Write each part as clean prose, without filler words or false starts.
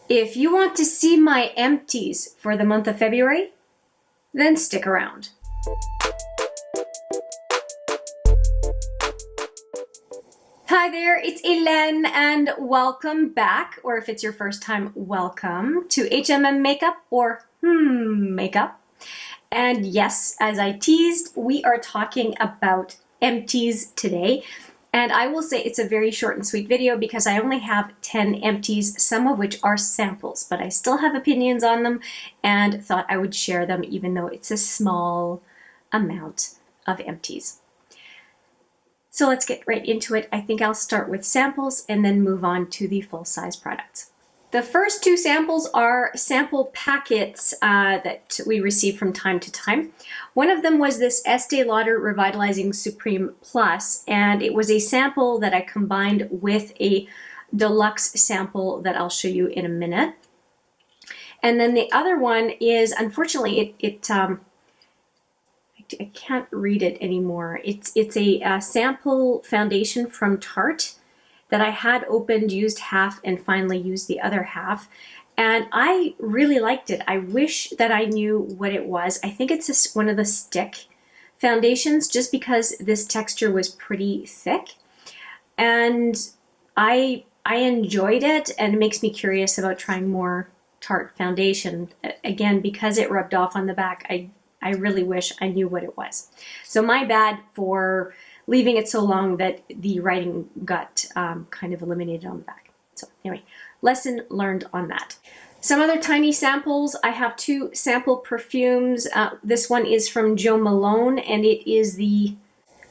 If you want to see my empties for the month of February, then stick around. Hi there, it's Hélène and welcome back, or if it's your first time, welcome to HMM Makeup or Makeup. And yes, as I teased, we are talking about empties today. And I will say it's a very short and sweet video because I only have 10 empties, some of which are samples, but I still have opinions on them and thought I would share them even though it's a small amount of empties. So let's get right into it. I think I'll start with samples and then move on to the full-size products. The first two samples are sample packets that we receive from time to time. One of them was this Estée Lauder Revitalizing Supreme Plus, and it was a sample that I combined with a deluxe sample that I'll show you in a minute. And then the other one is, unfortunately, I can't read it anymore. It's a sample foundation from Tarte that I had opened, used half, and finally used the other half. And I really liked it. I wish that I knew what it was. I think it's one of the stick foundations just because this texture was pretty thick. And I enjoyed it, and it makes me curious about trying more Tarte foundation. Again, because it rubbed off on the back, I really wish I knew what it was. So my bad for leaving it so long that the writing got kind of eliminated on the back. So anyway, lesson learned on that. Some other tiny samples. I have two sample perfumes. This one is from Jo Malone, and it is the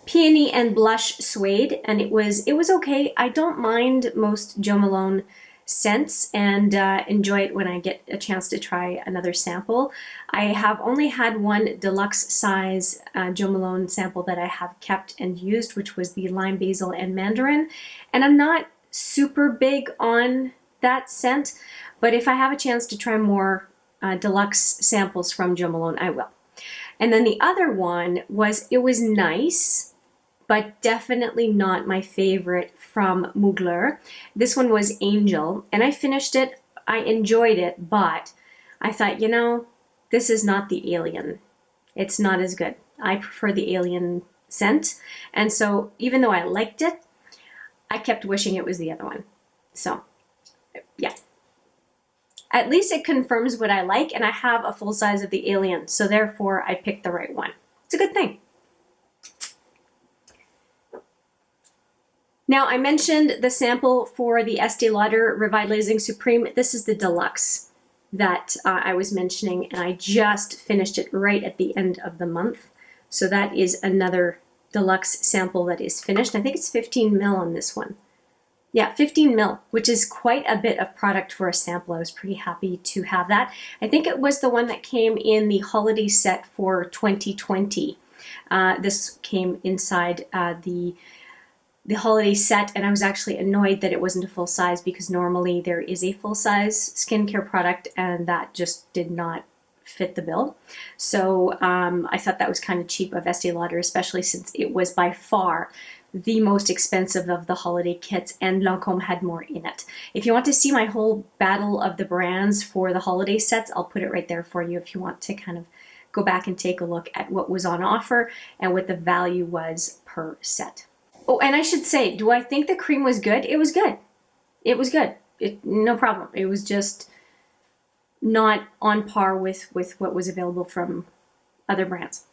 Peony and Blush Suede, and it was okay. I don't mind most Jo Malone scents and enjoy it when I get a chance to try another sample. I have only had one deluxe size Jo Malone sample that I have kept and used, which was the Lime Basil and Mandarin. And I'm not super big on that scent, but if I have a chance to try more deluxe samples from Jo Malone, I will. And then the other one was, it was nice, but definitely not my favorite from Mugler. This one was Angel, and I finished it. I enjoyed it, but I thought, you know, this is not the Alien. It's not as good. I prefer the Alien scent, and so even though I liked it, I kept wishing it was the other one. So, yeah. At least it confirms what I like, and I have a full size of the Alien, so therefore I picked the right one. It's a good thing. Now, I mentioned the sample for the Estée Lauder Revitalizing Supreme. This is the deluxe that I was mentioning, and I just finished it right at the end of the month. So that is another deluxe sample that is finished. I think it's 15 ml on this one. Yeah, 15 ml, which is quite a bit of product for a sample. I was pretty happy to have that. I think it was the one that came in the holiday set for 2020. This came inside the holiday set, and I was actually annoyed that it wasn't a full size because normally there is a full size skincare product and that just did not fit the bill. So I thought that was kind of cheap of Estée Lauder, especially since it was by far the most expensive of the holiday kits, and Lancome had more in it. If you want to see my whole battle of the brands for the holiday sets, I'll put it right there for you if you want to kind of go back and take a look at what was on offer and what the value was per set. Oh, and I should say, do I think the cream was good? It was good. It was good. No problem. It was just not on par with what was available from other brands.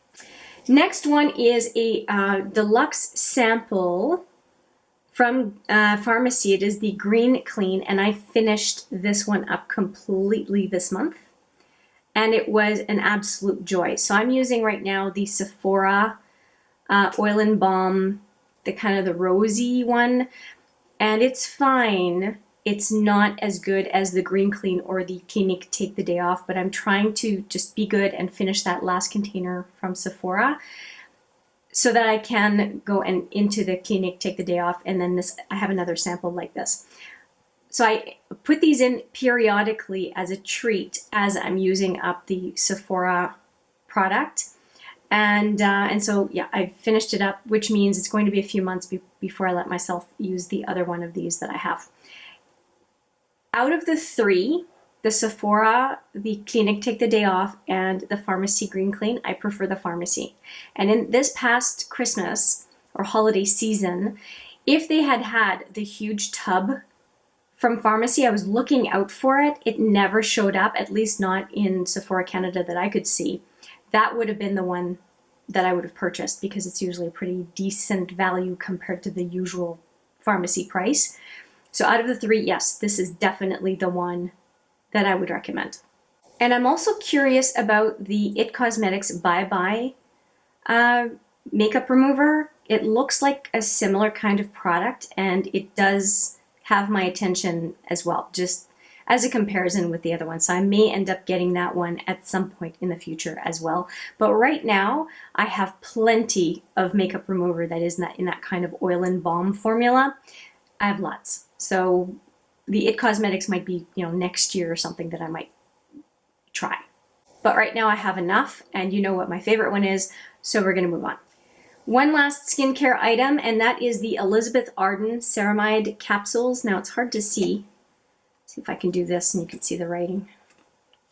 Next one is a deluxe sample from Farmacy. It is the Green Clean, and I finished this one up completely this month, and it was an absolute joy. So I'm using right now the Sephora Oil and Balm, the kind of the rosy one, and it's fine. It's not as good as the Green Clean or the Clinique Take the Day Off, but I'm trying to just be good and finish that last container from Sephora so that I can go and into the Clinique Take the Day Off, and then this, I have another sample like this. So I put these in periodically as a treat as I'm using up the Sephora product. And so, yeah, I finished it up, which means it's going to be a few months before I let myself use the other one of these that I have. Out of the three, the Sephora, the Clinique Take the Day Off, and the Farmacy Green Clean. I prefer the Farmacy. And in this past Christmas or holiday season, if they had had the huge tub from Farmacy, I was looking out for it. It never showed up, at least not in Sephora Canada that I could see. That would have been the one that I would have purchased because it's usually a pretty decent value compared to the usual Farmacy price. So out of the three, yes, this is definitely the one that I would recommend. And I'm also curious about the IT Cosmetics Bye Bye makeup remover. It looks like a similar kind of product, and it does have my attention as well, just as a comparison with the other one. So I may end up getting that one at some point in the future as well. But right now, I have plenty of makeup remover that is in that kind of oil and balm formula. I have lots. So the IT Cosmetics might be, next year or something that I might try. But right now I have enough, and you know what my favorite one is, so we're gonna move on. One last skincare item, and that is the Elizabeth Arden Ceramide Capsules. Now it's hard to see. See if I can do this and you can see the writing.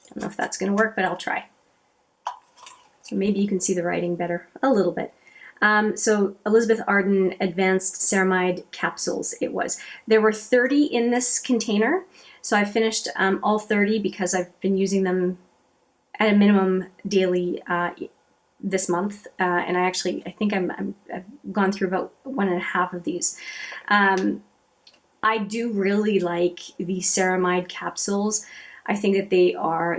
Don't know if that's gonna work, but I'll try. So maybe you can see the writing better, a little bit. So Elizabeth Arden Advanced Ceramide Capsules it was. There were 30 in this container, so I finished all 30 because I've been using them at a minimum daily this month, and I think I've gone through about 1.5 of these. I do really like the Ceramide capsules. I think that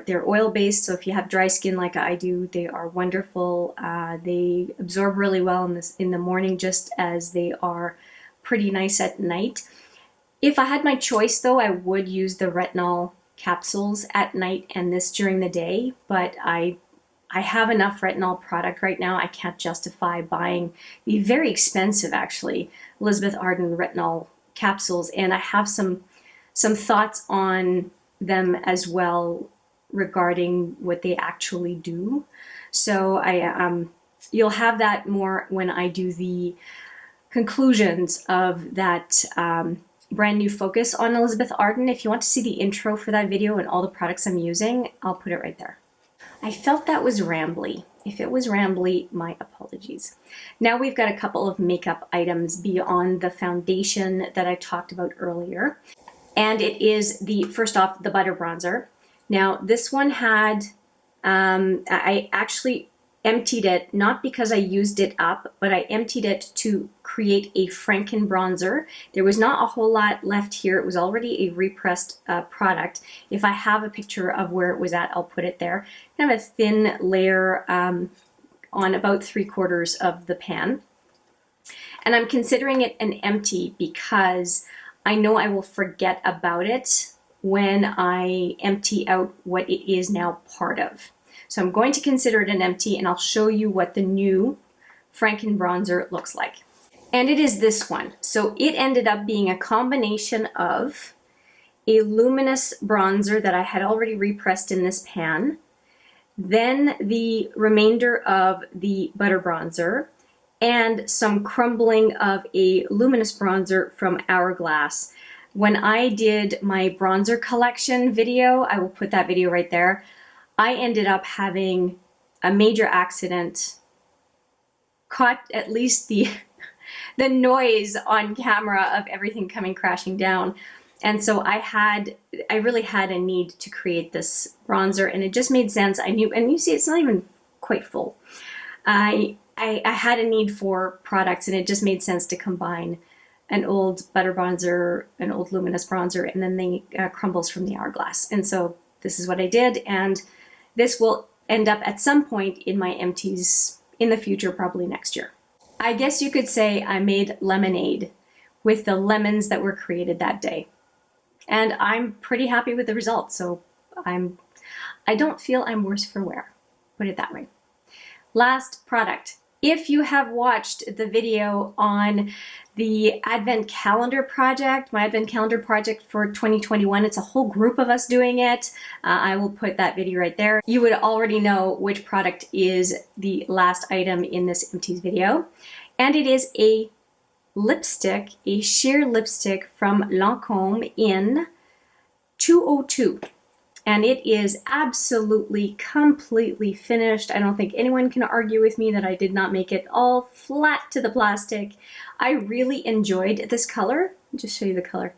they're oil-based, so if you have dry skin like I do, they are wonderful. They absorb really well in the morning, just as they are pretty nice at night. If I had my choice, though, I would use the retinol capsules at night and this during the day, but I have enough retinol product right now. I can't justify buying the very expensive, actually, Elizabeth Arden retinol capsules, and I have some thoughts on them as well regarding what they actually do. So you'll have that more when I do the conclusions of that brand new focus on Elizabeth Arden. If you want to see the intro for that video and all the products I'm using, I'll put it right there. I felt that was rambly. If it was rambly, my apologies. Now we've got a couple of makeup items beyond the foundation that I talked about earlier. And it is first off, the butter bronzer. Now this one had, I actually emptied it, not because I used it up, but I emptied it to create a Franken bronzer. There was not a whole lot left here. It was already a repressed product. If I have a picture of where it was at, I'll put it there. Kind of a thin layer on about 3/4 of the pan. And I'm considering it an empty because I know I will forget about it when I empty out what it is now part of. So I'm going to consider it an empty, and I'll show you what the new Franken bronzer looks like. And it is this one. So it ended up being a combination of a luminous bronzer that I had already repressed in this pan, then the remainder of the butter bronzer, and some crumbling of a luminous bronzer from Hourglass. When I did my bronzer collection video, I will put that video right there, I ended up having a major accident, caught at least the noise on camera of everything coming crashing down. And so I really had a need to create this bronzer, and it just made sense. I knew, and you see it's not even quite full. I had a need for products, and it just made sense to combine an old butter bronzer, an old luminous bronzer, and then the crumbles from the Hourglass. And so this is what I did, and this will end up at some point in my empties in the future, probably next year. I guess you could say I made lemonade with the lemons that were created that day. And I'm pretty happy with the results, so I don't feel I'm worse for wear, put it that way. Last product. If you have watched the video on the Advent Calendar project, my Advent Calendar project for 2021, it's a whole group of us doing it. I will put that video right there. You would already know which product is the last item in this Empties video. And it is a lipstick, a sheer lipstick from Lancome in 202. and it is absolutely completely finished. I don't think anyone can argue with me that I did not make it all flat to the plastic. I really enjoyed this color. I'll just show you the color.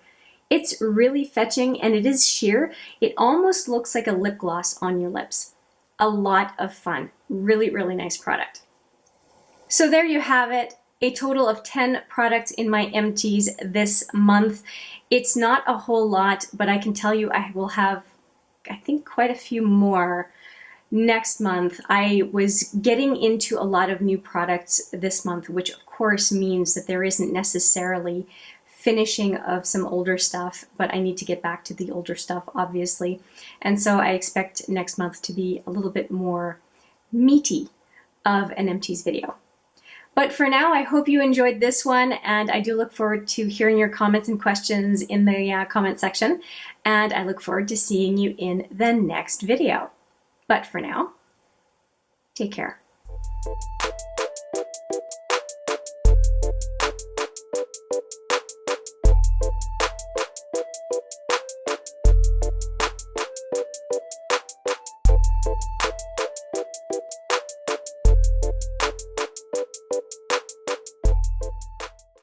It's really fetching and it is sheer. It almost looks like a lip gloss on your lips. A lot of fun. Really, really nice product. So there you have it. A total of 10 products in my empties this month. It's not a whole lot, but I can tell you I will have, I think, quite a few more next month. I was getting into a lot of new products this month, which of course means that there isn't necessarily finishing of some older stuff, but I need to get back to the older stuff, obviously. And so I expect next month to be a little bit more meaty of an empties video. But for now, I hope you enjoyed this one, and I do look forward to hearing your comments and questions in the comment section, and I look forward to seeing you in the next video. But for now, take care.